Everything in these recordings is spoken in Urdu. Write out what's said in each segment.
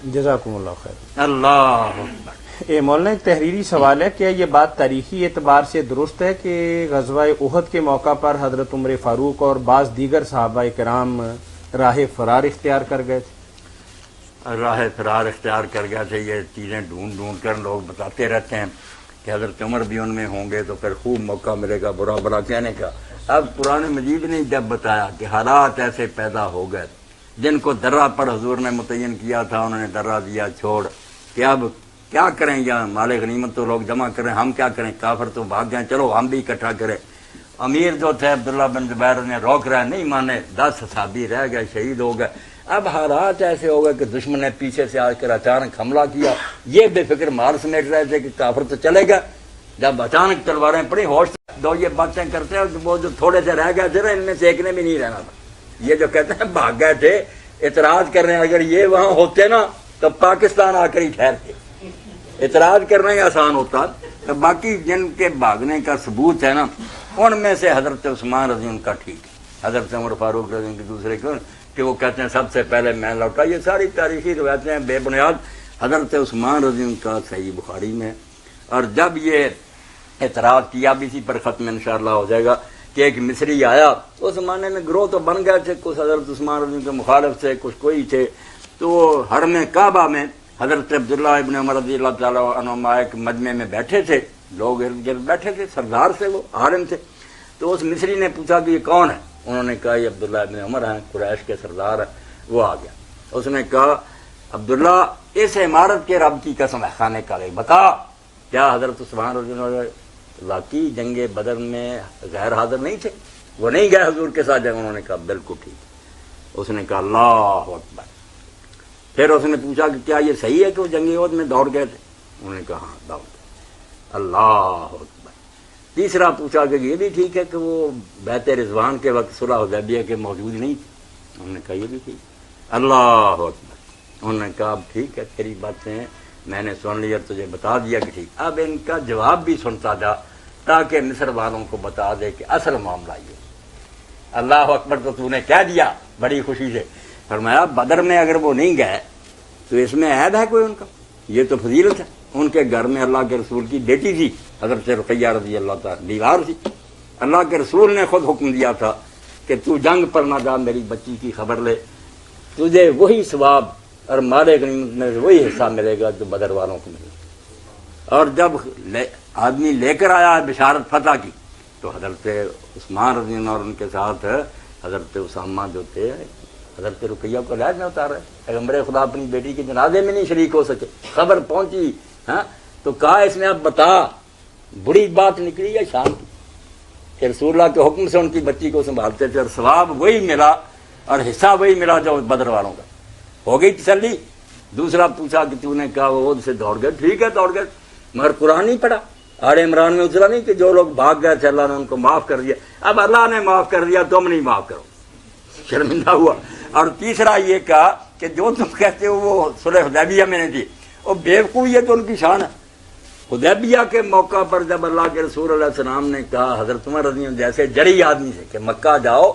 جزاکم اللہ خیر۔ اللہ مولانا ایک تحریری سوال ہے، کیا یہ بات تاریخی اعتبار سے درست ہے کہ غزوہ احد کے موقع پر حضرت عمر فاروق اور بعض دیگر صحابہ کرام راہ فرار اختیار کر گئے تھے؟ راہ فرار اختیار کر گیا تھے، یہ چیزیں ڈھونڈ ڈھونڈ کر لوگ بتاتے رہتے ہیں کہ حضرت عمر بھی ان میں ہوں گے تو پھر خوب موقع ملے گا برا برا کہنے کا۔ اب قرآن مجید نے جب بتایا کہ حالات ایسے پیدا ہو گئے، جن کو درہ پر حضور نے متعین کیا تھا انہوں نے درہ دیا چھوڑ، کہ اب کیا کریں، یا مال غنیمت تو لوگ جمع کریں، ہم کیا کریں، کافر تو بھاگ گئے، چلو ہم بھی اکٹھا کریں۔ امیر جو تھے عبداللہ بن زبیر نے روک رہے، نہیں مانے، 10 صحابی رہ گئے، شہید ہو گئے۔ اب حالات ایسے ہو گئے کہ دشمن نے پیچھے سے آ کر اچانک حملہ کیا، یہ بے فکر مال سمیٹ رہے تھے کہ کافر تو چلے گا، جب اچانک تلواریں پڑی ہوش دو یہ باتیں کرتے ہیں، وہ جو تھوڑے سے رہ گئے تھے نا، ان میں سے ایک نے بھی نہیں رہنا تھا۔ یہ جو کہتے ہیں بھاگ گئے تھے، اعتراض کر رہے ہیں، اگر یہ وہاں ہوتے نا تو پاکستان آ کر ہی ٹھہرتے، اعتراض کرنا ہی آسان ہوتا۔ تو باقی جن کے بھاگنے کا ثبوت ہے نا، ان میں سے حضرت عثمان رضی ان کا ٹھیک ہے، حضرت عمر فاروق رضی کے دوسرے کیوں کہ وہ کہتے ہیں سب سے پہلے میں لوٹا، یہ ساری تاریخی روایتیں بے بنیاد۔ حضرت عثمان رضی ان کا صحیح بخاری میں، اور جب یہ اعتراض کیا بھی اسی پر ختم انشاءاللہ ہو جائے گا کہ ایک مصری آیا، اس زمانے میں گروہ تو بن گئے تھے، کچھ حضرت عثمان رضی کے مخالف تھے، کچھ کوئی تھے، تو حرم کعبہ میں حضرت عبداللہ ابن عمر رضی اللہ تعالیٰ عنہما ایک مجمع میں بیٹھے تھے، لوگ ارد گرد بیٹھے تھے، سردار سے وہ عالم تھے۔ تو اس مصری نے پوچھا کہ یہ کون ہے؟ انہوں نے کہا یہ عبداللہ ابن عمر ہیں، قریش کے سردار ہیں۔ وہ آ گیا، اس نے کہا عبداللہ اس عمارت کے رب کی قسم ہے، خانے کا بتا کیا حضرت عثمان رضی اللہ کی جنگ بدر میں غیر حاضر نہیں تھے؟ وہ نہیں گئے حضور کے ساتھ جنگ؟ انہوں نے کہا بالکل ٹھیک۔ اس نے کہا اللہ اکبر۔ پھر اس نے پوچھا کہ کیا یہ صحیح ہے کہ وہ جنگ احد میں دوڑ گئے تھے؟ انہوں نے کہا ہاں دوڑ گئے۔ اللہ اکبر۔ تیسرا پوچھا کہ یہ بھی ٹھیک ہے کہ وہ بیعت رضوان کے وقت صلح حدیبیہ کے موجود نہیں تھے؟ انہوں نے کہا یہ بھی ٹھیک۔ اللہ اکبر۔ انہوں نے کہا اب ٹھیک ہے، تیری باتیں میں نے سن لی اور تجھے بتا دیا کہ ٹھیک۔ اب ان کا جواب بھی سنتا جا تاکہ مصر والوں کو بتا دے کہ اصل معاملہ یہ۔ اللہ اکبر تو نے کہہ دیا بڑی خوشی سے۔ فرمایا بدر میں اگر وہ نہیں گئے تو اس میں عیب ہے کوئی ان کا؟ یہ تو فضیلت ہے۔ ان کے گھر میں اللہ کے رسول کی بیٹی تھی، حضرت رقیہ رضی اللہ تعالیٰ، بیوار تھی۔ اللہ کے رسول نے خود حکم دیا تھا کہ تو جنگ پر نہ جا، میری بچی کی خبر لے، تجھے وہی ثواب اور مال غنیمت میں وہی حصہ ملے گا جو بدر والوں کو ملے گا۔ اور جب آدمی لے کر آیا بشارت فتح کی تو حضرت عثمان رضی اللہ اور ان کے ساتھ حضرت اسامہ جو تھے، حضرت رقیہ کو لحاظ میں اتار رہے، پیغمبر خدا اپنی بیٹی کے جنازے میں نہیں شریک ہو سکے، خبر پہنچی ہاں تو کہا اس میں اب بتا بڑی بات نکلی یا شان کی؟ کہ رسول اللہ کے حکم سے ان کی بچی کو سنبھالتے تھے اور ثواب وہی ملا اور حصہ وہی ملا جو بدر والوں کا۔ ہو گئی تسلی۔ دوسرا پوچھا کہ تو نے کہا وہ عہد سے دوڑ گئے، ٹھیک ہے دوڑ گئے، مگر قرآن نہیں پڑھا، آل عمران میں اترا نہیں کہ جو لوگ بھاگ گئے تھے اللہ نے ان کو معاف کر دیا۔ اب اللہ نے معاف کر دیا، تم نہیں معاف کرو، شرمندہ ہوا۔ اور تیسرا یہ کہا کہ جو تم کہتے ہو وہ صلح حدیبیہ میں نہیں تھی، وہ بیوقوف، یہ تو ان کی شان ہے۔ حدیبیہ کے موقع پر جب اللہ کے رسول علیہ السلام نے کہا حضرت عمر رضی اللہ جیسے جڑی آدمی سے کہ مکہ جاؤ،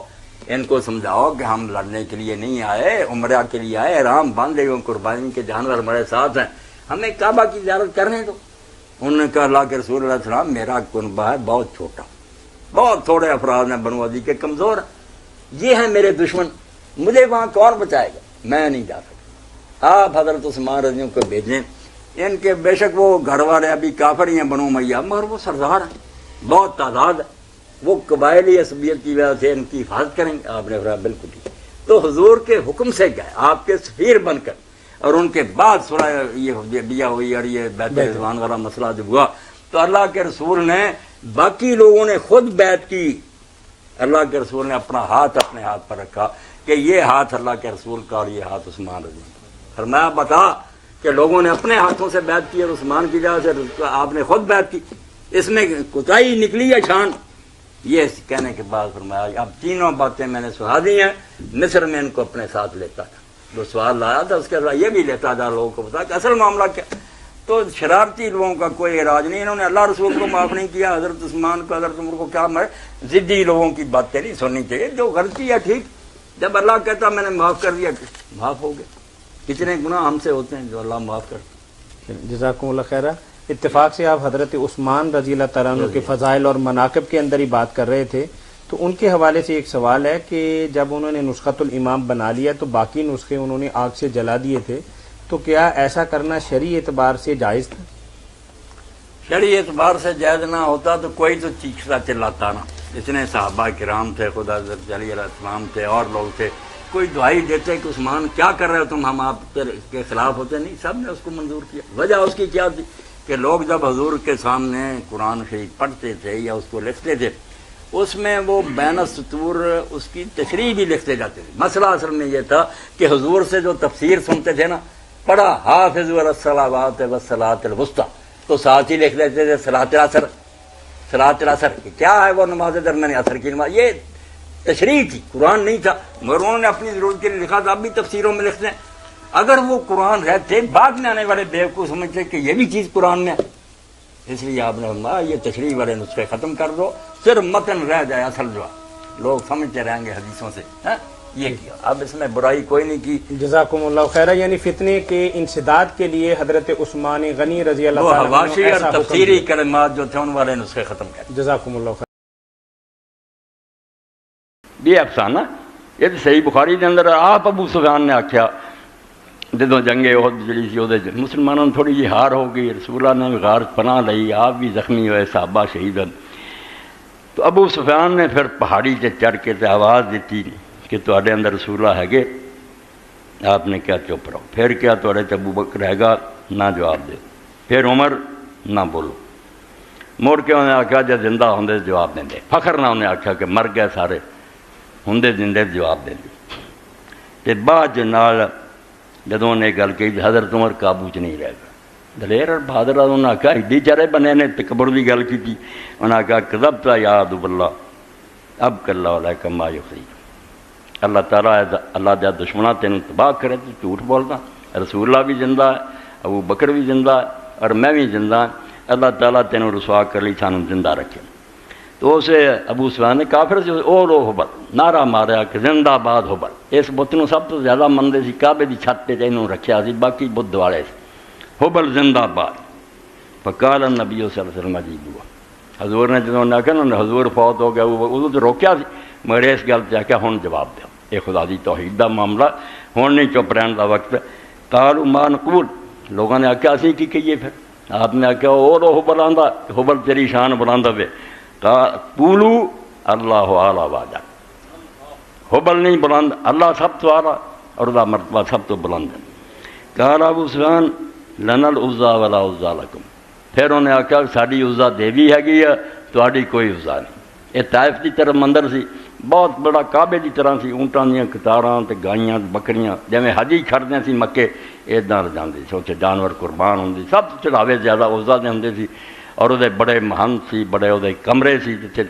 ان کو سمجھاؤ کہ ہم لڑنے کے لیے نہیں آئے، عمرہ کے لیے آئے، احرام باندھے ہوئے، قربانی کے جانور ہمارے ساتھ ہیں، ہمیں کعبہ کی زیارت کرنے دو۔ انہوں نے کہا اللہ کے رسول علیہ السلام میرا کنبہ ہے بہت چھوٹا، بہت تھوڑے افراد ہیں، بنو عدی کے کمزور ہیں، یہ ہیں میرے دشمن، مجھے وہاں کون بچائے گا؟ میں نہیں جا سکتا۔ آپ حضرت عثمان رضی اللہ کو بھیجیں، ان کے بے شک وہ گھر والے ابھی کافر ہی ہیں بنو امیہ، مگر وہ سردار ہیں، بہت تعداد ہے، وہ قبائلی عصبیت کی وجہ سے ان کی حفاظت کریں گے۔ آپ نے فرمایا بالکل ٹھیک۔ تو حضور کے حکم سے گئے آپ کے سفیر بن کر، اور ان کے بعد صلح یہ حدیبیہ ہوئی اور یہ بیعت رضوان والا مسئلہ جب ہوا تو اللہ کے رسول نے، باقی لوگوں نے خود بیعت کی، اللہ کے رسول نے اپنا ہاتھ اپنے ہاتھ پر رکھا کہ یہ ہاتھ اللہ کے رسول کا اور یہ ہاتھ عثمان رضی اللہ عنہ۔ فرمایا بتا کہ لوگوں نے اپنے ہاتھوں سے بیعت کی اور عثمان کی جگہ سے آپ نے خود بیعت کی، اس میں کوتاہی نکلی یا شان؟ یہ کہنے کے بعد فرمایا اب تینوں باتیں میں نے سنا دی ہیں، مصر میں ان کو اپنے ساتھ لیتا تھا، جو سوال لایا تھا اس کے بعد یہ بھی لیتا تھا، لوگوں کو بتا کہ اصل معاملہ کیا۔ تو شرارتی لوگوں کا کوئی علاج نہیں، انہوں نے اللہ رسول کو معاف نہیں کیا، حضرت عثمان کو حضرت عمر کو کیا ضدی لوگوں کی باتیں نہیں سننی چاہیے، جو غلطی ہے ٹھیک، جب اللہ کہتا میں نے معاف کر دیا معاف ہو گیا۔ کتنے گناہ ہم سے ہوتے ہیں جو اللہ معاف کرتا ہے۔ جزاکم اللہ خیرہ۔ اتفاق سے آپ حضرت عثمان رضی اللہ تعالیٰ عنہ کے فضائل اور مناقب کے اندر ہی بات کر رہے تھے، تو ان کے حوالے سے ایک سوال ہے کہ جب انہوں نے نسخۃ الامام بنا لیا تو باقی نسخے انہوں نے آگ سے جلا دیے تھے، تو کیا ایسا کرنا شرعی اعتبار سے جائز تھا؟ شرعی اعتبار سے جائز نہ ہوتا تو کوئی تو چیختا چلاتا نا، اتنے صحابہ کرام تھے، خدا حضرت علی علیہ السلام تھے اور لوگ تھے، کوئی دعائی دیتے کہ عثمان کیا کر رہے ہو تم، ہم آپ کے خلاف ہوتے نہیں، سب نے اس کو منظور کیا۔ وجہ اس کی کیا تھی کہ لوگ جب حضور کے سامنے قرآن شریف پڑھتے تھے یا اس کو لکھتے تھے، اس میں وہ بین السطور اس کی تشریح بھی لکھتے جاتے تھے۔ مسئلہ اصل میں یہ تھا کہ حضور سے جو تفسیر سنتے تھے نا، پڑھا حافظوا علی الصلوات والصلاۃ الوسطی، تو ساتھ ہی لکھ لیتے تھے صلاۃ العصر، صلاۃ العصر کیا ہے وہ نماز درمیانی عصر کی نماز، یہ تشریح تھی، قرآن نہیں تھا، مگر انہوں نے اپنی ضرورت کے لیے لکھا تھا، اب بھی تفسیروں میں لکھتے ہیں۔ اگر وہ قرآن رہتے، بعد میں آنے والے بیوقوف سمجھتے کہ یہ بھی چیز قرآن میں ہے، اس لیے آپ نے فرمایا یہ تشریح والے نسخے ختم کر دو، صرف متن رہ جائے، اصل جو ہے لوگ سمجھتے رہیں گے حدیثوں سے، یہ کیا، اب اس میں برائی کوئی نہیں کی۔ جزاکم اللہ خیرہ۔ یعنی فتنے کے انسداد کے لیے حضرت عثمان غنی رضی اللہ وہ تعالیٰ عنہ حواشی ایسا اور حکم تفسیری دیا۔ کلمات جو تھے ان والے نسخے ختم کر جزاکم اللہ خیرہ۔ یہ افسانہ یہ صحیح بخاری کے اندر آپ ابو سفیان نے آخیا جدوں جنگ احد جڑی سی وہ مسلمانوں نے تھوڑی جی ہار ہو گئی، رسول اللہ نے بھی غار پناہ لئی، آپ بھی زخمی ہوئے، صحابہ شہید ہوئے، تو ابو سفیان نے پھر پہاڑی سے چڑھ کے آواز دیتی کہ تواڈے اندر رسول اللہ ہے گے؟ آپ نے کیا چپ رہو، پھر کیا تواڈے تے ابو بکر رہے گا؟ نہ جواب دے، پھر عمر نہ بولو، مڑ کے انہیں آخیا جب زندہ ہوندے جواب دیں دے، فخر نہ انہیں آخیا کہ مر گئے سارے، ہوندے زندے جواب دیں دے۔ تے بعد نال جدوں نے گل کی حضرت عمر قابو چ نہیں رہے گا، دلیر اور بہادر انہوں نے آخیا ایڈی چارے بنے نے تکبر کی گل کی، انہوں نے آخیا کذبت یا عدو اللہ اب کلا علیک ما یخزیک، اللہ تعالیٰ اللہ دیا دشمنہ تینوں تباہ کرے تو جھوٹ بولنا، رسول اللہ بھی زندہ ہے، ابو بکر بھی زندہ ہے اور میں بھی زندہ ہوں، اللہ تعالیٰ تینوں رسوا کر لی سانوں زندہ رکھے۔ تو اسے ابو سفیان نے کافر سے او رو حبل نعرہ ماریا کہ زندہ باد حبل، اس بت نوں سب تو زیادہ منتے سی، کعبے دی چھت تے انہوں رکھیا سی، باقی بت والے سی، حبل زندہ باد۔ فقال النبی صلی اللہ علیہ وسلم عجیب، حضور نے جدوں آخیا نا حضور فوت ہو گیا، ادو تو روکیا سی، مگر اس گل سے آخیا ہن جواب دو، یہ خدا دی توحید دا معاملہ، ہن نہیں چپ رہن دا وقت۔ قالوا ما نقول، لوگوں نے آخیا اسی کی کہیے، پھر آپ نے آخیا او رو حبل آندا، حبل تیری شان بلاندا وے، قولو اللہ اعلیٰ واجہ، حبل نہیں بلند، اللہ سب تو اعلیٰ اور دا مرتبہ سب تو بلند ہے۔ قال ابو سفیان لنا العزا ولا عزا لکم، پھر انہیں آخیا ساری عزا دیوی ہے، تہاڈی کوئی عزا نہیں۔ یہ طائف کی طرف مندر سی، بہت بڑا کعبے کی طرح سی، اونٹاں دیاں قطاراں تے گائیاں بکریاں، جویں حجی کھڑدے سی مکے اِداں جاندے سی، اتنے جانور قربان ہوندے، سب چڑھاوے زیادہ عزا دے ہوندے سی، اور وہ بڑے مہان سی، بڑے وہ کمرے سی جتنے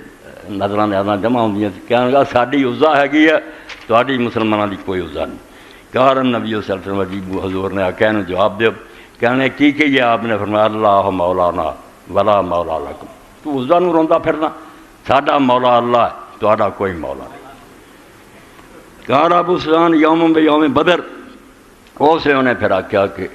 نظراں زیادہ جمع ہوندیاں سی، کہنے لگا ساری عزا ہے، تہاڈی مسلمانوں کی کوئی عزا نہیں۔ قال النبی صلی اللہ علیہ وسلم عجیب، حضور نے آخیا انہوں جواب دیو، کہنے کی کہیے؟ آپ نے فرمایا اللہ مولانا ولا مولا لکم، تو عزا نوں روندا پھرنا، ساڈا مولا اللہ ہے، تہاڈا کوئی مولا نہیں۔ قال ابو سفیان یوم بیوم بدر، اسے انہیں پھر آخیا کہ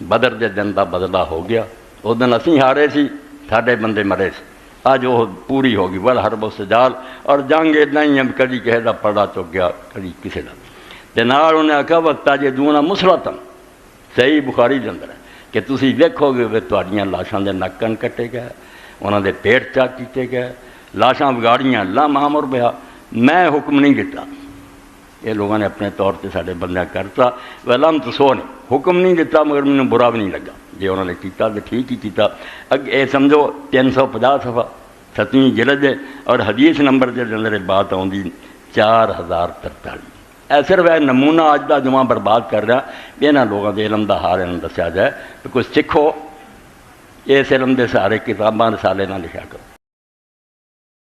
بدر دے دن دا بدلہ ہو گیا، اس دن اسی ہارے سی، ساڈے بندے مرے سی، اج وہ پوری ہو گئی، والحرب والسجال، اور جنگ اتنا ہی ہے، کدی کسی کا پڑا چک گیا، کدی کسی کا۔ تے نال انہیں آخیا وَتَجِدُونَ مُسْلَةً، صحیح بخاری دے اندر ہے کہ تسی ویکھو گے کہ تہاڈیاں لاشاں دے نک کن کٹے گئے، انہاں دے پیٹ چاک کیتے گئے، لاشاں بگاڑیاں، لا مامر بہا، میں حکم نہیں دیتا، یہ لوگوں نے اپنے طور سے سارے بندہ کرتا، ولم تو نہیں حکم نہیں دیتا، مگر مجھے برا بھی نہیں لگا جی انہوں نے کیتا تو ٹھیک ہی کیتا۔ اگ یہ سمجھو 350 صفحہ 7ویں جلد ہے، اور حدیث نمبر کے اندر بات آتی 4043۔ اے صرف ہے نمونہ اج کا جمعہ برباد کر رہا، یہاں لوگوں کے علم کا حال انہوں دسیا جائے کہ کچھ سکھو، اس علم کے سارے کتاباں رسالے نہ لکھا کرو۔